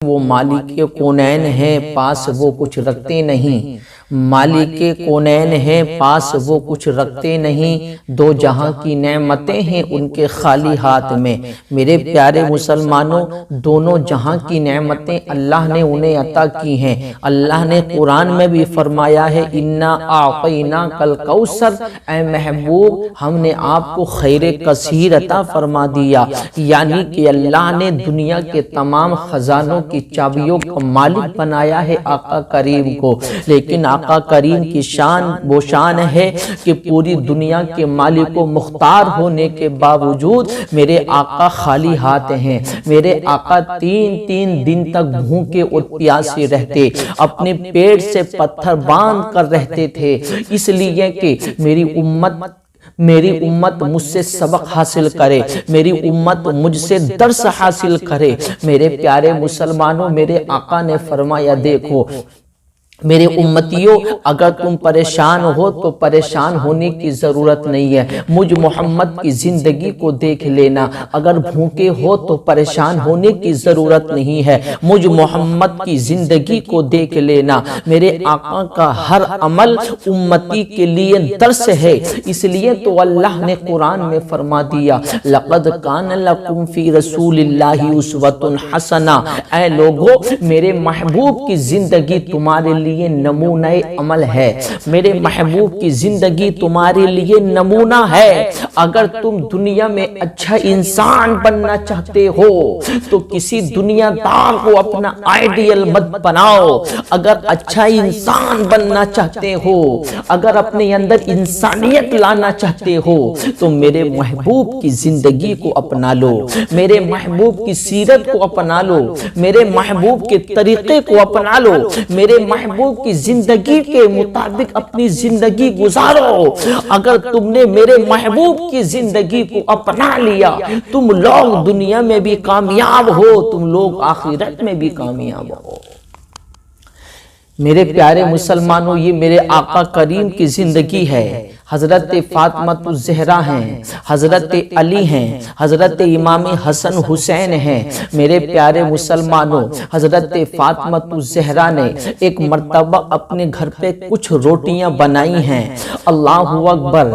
وہ مالک کونین ہیں پاس وہ کچھ رکھتے نہیں، مالک کونین ہیں پاس وہ کچھ رکھتے نہیں، دو جہاں کی نعمتیں ہیں ان کے خالی ہاتھ میں۔ میرے پیارے مسلمانوں، دونوں جہاں کی نعمتیں اللہ نے انہیں عطا کی ہیں۔ اللہ نے قرآن میں بھی فرمایا ہے اِنَّا أَعْطَيْنَاكَ الْكَوْثَرَ، اے محبوب ہم نے آپ کو خیر کثیر عطا فرما دیا، یعنی کہ اللہ نے دنیا کے تمام خزانوں کی چابیوں کا مالک بنایا ہے آقا کریم کو۔ لیکن آقا کریم کی شان وہ شان ہے کہ پوری دنیا کے مالک و مختار ہونے کے باوجود میرے آقا خالی ہاتھ ہیں۔ میرے آقا تین دن تک بھوکے اور پیاسے رہتے، اپنے پیٹ سے پتھر باندھ کر رہتے تھے، اس لیے کہ میری امت مجھ سے سبق حاصل کرے، میری امت مجھ سے درس حاصل کرے۔ میرے پیارے مسلمانوں، میرے آقا نے فرمایا دیکھو میرے امتیوں، اگر تم پریشان ہو تو پریشان ہونے کی ضرورت نہیں ہے، مجھ محمد کی زندگی کو دیکھ لینا۔ اگر بھوکے ہو تو پریشان ہونے کی ضرورت نہیں ہے، مجھ محمد کی زندگی کو دیکھ لینا۔ میرے آقا کا ہر عمل امتی کے لیے درس ہے، اس لیے تو اللہ نے قرآن میں فرما دیا لَقَدْ كَانَ لَكُمْ فِي رَسُولِ اللَّهِ أُسْوَةٌ حَسَنَةٌ، اے لوگو میرے محبوب کی زندگی تمہارے لیے نمونہ عمل ہے، میرے محبوب کی زندگی تمہارے لیے نمونہ ہے۔ اگر تم دنیا میں اچھا انسان بننا چاہتے ہو تو کسی دنیا دار کو اپنا آئیڈیل مت بناؤ۔ اگر اچھا انسان بننا چاہتے ہو، اگر اپنے اندر انسانیت لانا چاہتے ہو تو میرے محبوب کی زندگی کو اپنا لو، میرے محبوب کی سیرت کو اپنا لو، میرے محبوب کے طریقے کو اپنا لو، میرے محبوب کی زندگی کے مطابق اپنی زندگی گزارو۔ اگر تم نے میرے محبوب کی زندگی کو اپنا لیا، تم لوگ دنیا میں بھی کامیاب ہو، تم لوگ آخرت میں بھی کامیاب ہو۔ میرے پیارے مسلمانوں، یہ میرے آقا کریم کی زندگی ہے۔ حضرت فاطمہ الزہرا ہیں، حضرت علی ہیں، حضرت امام حسن حسین ہیں۔ میرے پیارے مسلمانوں، حضرت فاطمہ الزہرا نے ایک مرتبہ اپنے گھر پہ کچھ روٹیاں بنائی ہیں، اللہ اکبر۔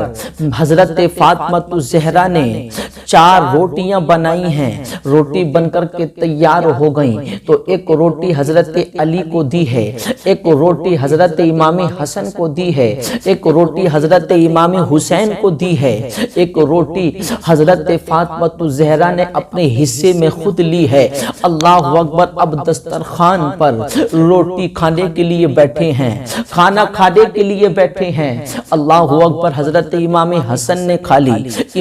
حضرت فاطمہ الزہرا نے 4 روٹیاں بنائی ہیں، روٹی بن کر کے تیار ہو گئیں تو ایک روٹی حضرت علی کو دی ہے، ایک روٹی حضرت امام حسن کو دی ہے، ایک روٹی حضرت امام حسین کو دی ہے، ایک روٹی حضرت فاطمہ الزہرا نے اپنے حصے میں خود لی ہے۔ اللہ اکبر۔ اب دسترخوان پر روٹی کھانے کے لیے بیٹھے ہیں، کھانا کھانے کے لیے بیٹھے ہیں۔ اللہ اکبر۔ حضرت امام حسن نے کھا لی،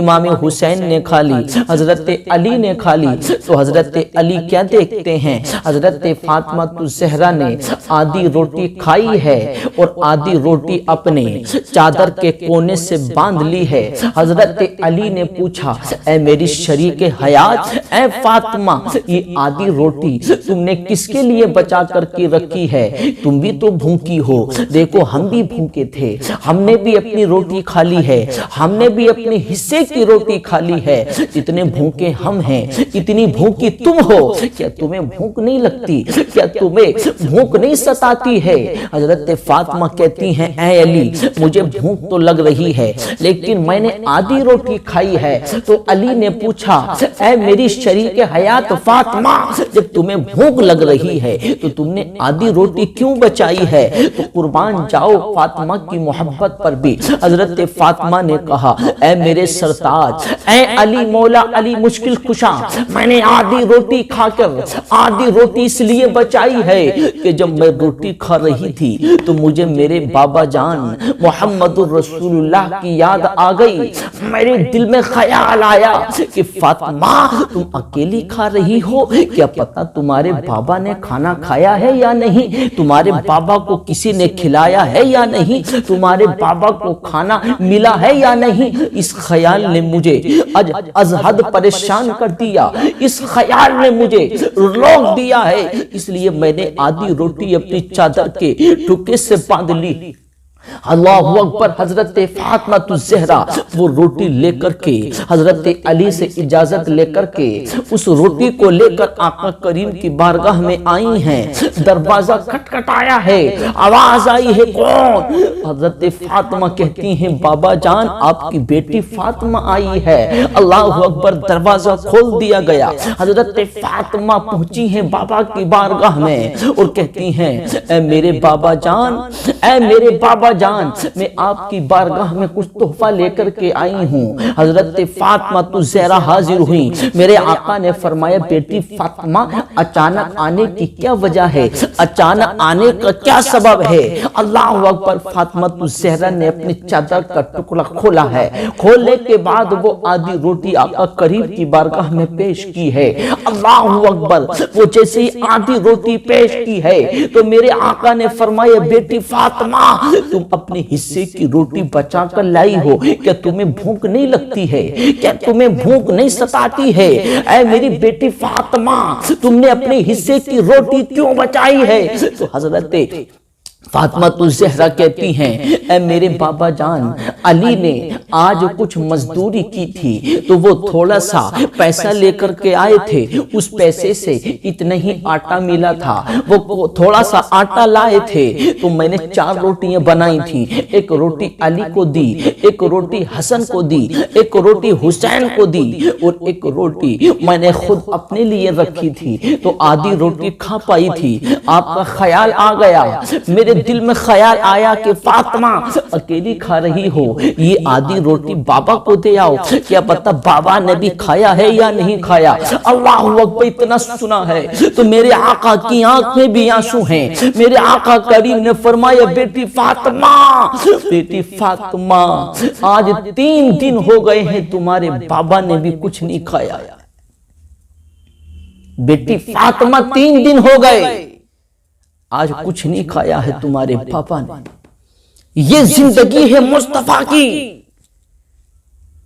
امام حسین نے کھا لی، حضرت علی نے کھا لی، تو حضرت علی کیا دیکھتے ہیں، حضرت فاطمہ الزہرا نے آدھی روٹی کھائی ہے اور آدھی روٹی اپنے چادر کے کونے سے باندھ لی ہے۔ حضرت علی نے پوچھا اے میری شریک حیات، اے فاطمہ، یہ آدھی روٹی تم نے کس کے لیے بچا کر کے رکھی ہے؟ تم بھی تو بھوکی ہو، دیکھو ہم بھی بھوکے تھے، ہم نے بھی اپنی روٹی کھا لی ہے، ہم نے بھی اپنے حصے کی روٹی کھا لی ہے، اتنے بھوکے ہم ہیں، اتنی بھوکی تم ہو، کیا تمہیں بھوک نہیں لگتی؟ کیا تمہیں بھوک نہیں ستاتی ہے؟ حضرت فاطمہ کہتی ہیں اے علی، مجھے بھوک تو لگ رہی ہے لیکن میں نے آدھی روٹی کھائی ہے۔ تو علی نے پوچھا اے میری شریک حیات فاطمہ، جب تمہیں بھوک لگ رہی ہے تو تم نے آدھی روٹی کیوں بچائی ہے؟ تو قربان جاؤ فاطمہ کی محبت پر بھی حضرت فاطمہ نے کہا اے میرے سرتاج، اے علی مولا علی مشکل کشا، میں نے آدھی روٹی کھا کر آدھی روٹی اس لیے بچائی ہے کہ جب میں روٹی کھا رہی تھی تو مجھے میرے بابا جان محمد الرسول اللہ کی یاد آ گئی، میرے دل میں خیال آیا کہ فاطمہ تم اکیلی کھا رہی ہو، کیا پتا تمہارے بابا نے کھانا کھایا ہے یا نہیں، تمہارے بابا کو کسی نے کھلایا ہے یا نہیں، تمہارے بابا کو کھانا ملا ہے یا نہیں۔ اس خیال نے مجھے از حد پریشان کر دیا، اس خیال نے مجھے روک دیا ہے، اس لیے میں نے آدھی روٹی اپنی چادر کے ٹکڑے سے باندھ لی۔ اللہ اکبر۔ حضرت فاطمہ الزہرا وہ روٹی لے کر کے حضرت علی سے اجازت لے کر کے اس روٹی کو لے کر آقا کریم کی بارگاہ میں آئی ہیں۔ دروازہ کھٹکھٹایا ہے، آواز آئی ہے کون؟ حضرت فاطمہ کہتی ہیں بابا جان آپ کی بیٹی فاطمہ آئی ہے۔ اللہ اکبر۔ دروازہ کھول دیا گیا، حضرت فاطمہ پہنچی ہیں بابا کی بارگاہ میں اور کہتی ہیں اے میرے بابا جان، اے میرے بابا جان، میں آپ کی بارگاہ میں کچھ تحفہ لے کر کے آئی ہوں۔ حضرت فاطمہ الزہرا حاضر ہوئی۔ میرے آقا نے فرمایا بیٹی فاطمہ اچانک آنے کی کیا وجہ ہے، اچانک آنے کا کیا سبب ہے؟ اللہ اکبر۔ فاطمہ الزہرا نے اپنی چادر کا ٹکڑا کھولا ہے، کھولنے کے بعد وہ آدھی روٹی آقا کریم کی بارگاہ میں پیش کی ہے۔ اللہ اکبر۔ وہ جیسے ہی آدھی روٹی پیش کی ہے تو میرے آقا نے فرمایا بیٹی فاطمہ تم اپنے حصے کی روٹی بچا کر لائی ہو، کیا تمہیں بھوک نہیں لگتی ہے؟ کیا تمہیں بھوک نہیں ستاتی ہے؟ اے میری بیٹی فاطمہ تم نے اپنے حصے کی روٹی کیوں بچائی ہے؟ تو حضرت فاطمہ الزہرا کہتی ہیں اے میرے بابا جان، علی نے آج کچھ مزدوری کی تھی تو وہ تھوڑا سا پیسہ لے کر کے آئے تھے، اس پیسے سے اتنا ہی آٹا ملا تھا، وہ تھوڑا سا آٹا لائے تھے تو میں نے 4 روٹیاں بنائی تھیں، ایک روٹی علی کو دی، ایک روٹی حسن کو دی، ایک روٹی حسین کو دی اور ایک روٹی میں نے خود اپنے لیے رکھی تھی تو آدھی روٹی کھا پائی تھی۔ آپ کا خیال آ گیا، میرے دل میں خیال آیا کہ فاطمہ اکیلی کھا رہی ہو، یہ آدھی روٹی بابا کو دے آؤ، کیا پتہ بابا نے بھی کھایا ہے یا نہیں کھایا۔ اللہ اکبر۔ اتنا سنا ہے تو میرے آقا کی آنکھ میں بھی آنسو ہیں۔ میرے آقا کریم نے فرمایا بیٹی فاطمہ، بیٹی فاطمہ آج 3 دن ہو گئے ہیں تمہارے بابا نے بھی کچھ نہیں کھایا۔ بیٹی فاطمہ 3 دن ہو گئے آج کچھ نہیں کھایا ہے تمہارے پاپا نے۔ یہ زندگی ہے مصطفیٰ کی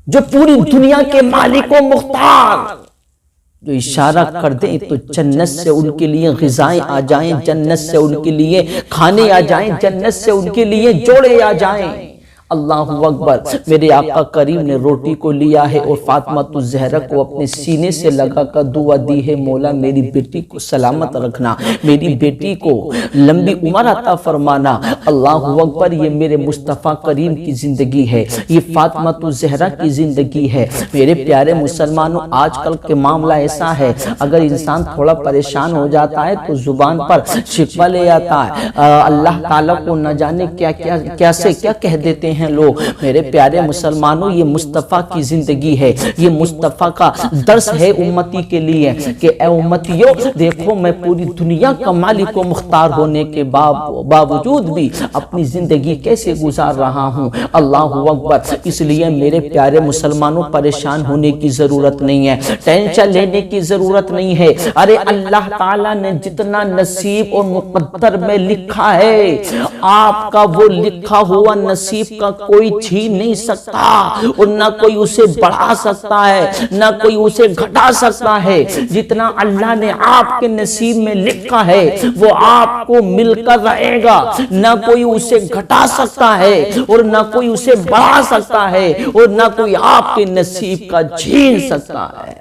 جو پوری دنیا کے مالک و مختار، جو اشارہ کر دیں تو جنت سے ان کے لیے غذائیں آ جائیں، جنت سے ان کے لیے کھانے آ جائیں، جنت سے ان کے لیے جوڑے آ جائیں۔ اللہ اکبر۔ میرے آقا کریم نے روٹی کو لیا ہے اور فاطمہ الزہرا کو اپنے سینے سے لگا کر دعا دی ہے مولا میری بیٹی کو سلامت رکھنا، میری بیٹی کو لمبی عمر عطا فرمانا۔ اللہ اکبر۔ یہ میرے مصطفیٰ کریم کی زندگی ہے، یہ فاطمہ الزہرا کی زندگی ہے۔ میرے پیارے مسلمانوں، آج کل کے معاملہ ایسا ہے اگر انسان تھوڑا پریشان ہو جاتا ہے تو زبان پر شکوہ لے آتا ہے، اللہ تعالیٰ کو نہ جانے کیا سے کیا کہہ دیتے ہیں لوگ۔ میرے پیارے مسلمانوں، یہ مصطفیٰ کی زندگی ہے، یہ مصطفیٰ کا درس ہے امتی کے لیے کہ اے امتیوں دیکھو میں پوری دنیا کا مالک و مختار ہونے کے باوجود بھی اپنی زندگی کیسے گزار رہا ہوں۔ اللہ اکبر۔ اس لیے میرے پیارے مسلمانوں پریشان ہونے کی ضرورت نہیں ہے، ٹینشن لینے کی ضرورت نہیں ہے۔ ارے اللہ تعالیٰ نے جتنا نصیب اور مقدر میں لکھا ہے، آپ کا وہ لکھا ہوا نصیب کا کوئی چھین نہیں سکتا اور نہ کوئی اسے بڑھا سکتا ہے نہ کوئی اسے گھٹا سکتا ہے۔ جتنا اللہ نے آپ کے نصیب میں لکھا ہے وہ آپ کو مل کر رہے گا، نہ کوئی اسے گھٹا سکتا ہے اور نہ کوئی اسے بڑھا سکتا ہے اور نہ کوئی آپ کے نصیب کا چھین سکتا ہے۔